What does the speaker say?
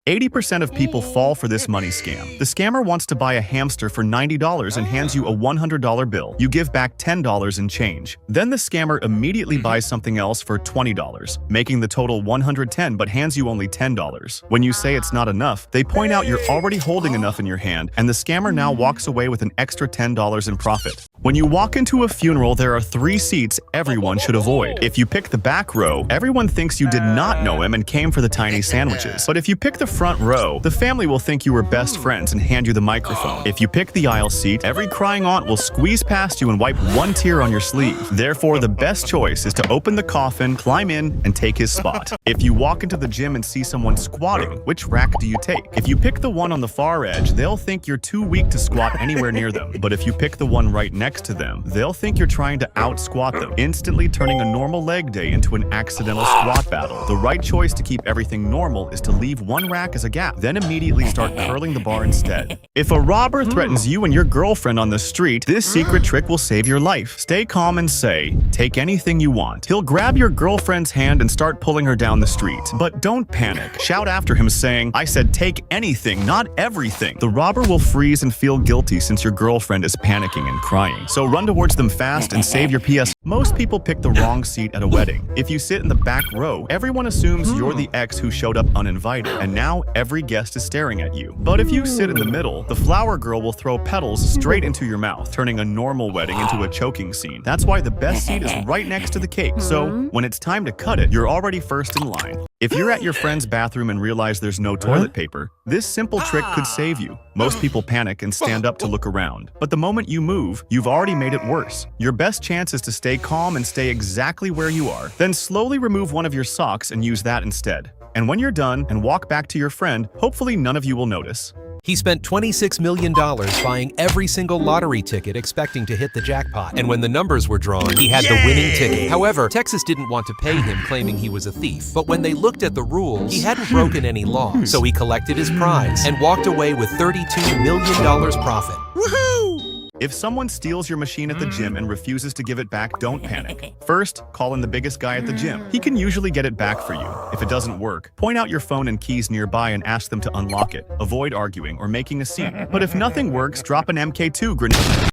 80% of people fall for this money scam. The scammer wants to buy a hamster for $90 and hands you a $100 bill. You give back $10 in change. Then the scammer immediately buys something else for $20, making the total $110 but hands you only $10. When you say it's not enough, they point out you're already holding enough in your hand, and the scammer now walks away with an extra $10 in profit. When you walk into a funeral, there are 3 seats everyone should avoid. If you pick the back row, everyone thinks you did not know him and came for the tiny sandwiches. But if you pick the front row, the family will think you were best friends and hand you the microphone. If you pick the aisle seat, every crying aunt will squeeze past you and wipe one tear on your sleeve. Therefore, the best choice is to open the coffin, climb in, and take his spot. If you walk into the gym and see someone squatting, which rack do you take? If you pick the one on the far edge, they'll think you're too weak to squat anywhere near them. But if you pick the one right next to them, they'll think you're trying to out-squat them, instantly turning a normal leg day into an accidental squat battle. The right choice to keep everything normal is to leave one rack as a gap, then immediately start curling the bar instead. If a robber threatens you and your girlfriend on the street, this secret trick will save your life. Stay calm and say, "Take anything you want." He'll grab your girlfriend's hand and start pulling her down the street. But don't panic. Shout after him saying, "I said take anything, not everything." The robber will freeze and feel guilty since your girlfriend is panicking and crying. So run towards them fast and save your PS. Most people pick the wrong seat at a wedding. If you sit in the back row, everyone assumes you're the ex who showed up uninvited, and now every guest is staring at you. But if you sit in the middle, the flower girl will throw petals straight into your mouth, turning a normal wedding into a choking scene. That's why the best seat is right next to the cake. So when it's time to cut it, you're already first in line. If you're at your friend's bathroom and realize there's no toilet paper, this simple trick could save you. Most people panic and stand up to look around. But the moment you move, you've already made it worse. Your best chance is to stay calm and stay exactly where you are. Then slowly remove one of your socks and use that instead. And when you're done and walk back to your friend, hopefully none of you will notice. He spent $26 million buying every single lottery ticket expecting to hit the jackpot. And when the numbers were drawn, he had the winning ticket. However, Texas didn't want to pay him, claiming he was a thief. But when they looked at the rules, he hadn't broken any laws. So he collected his prize and walked away with $32 million profit. Woohoo! If someone steals your machine at the gym and refuses to give it back, don't panic. First, call in the biggest guy at the gym. He can usually get it back for you. If it doesn't work, point out your phone and keys nearby and ask them to unlock it. Avoid arguing or making a scene. But if nothing works, drop an MK2 grenade.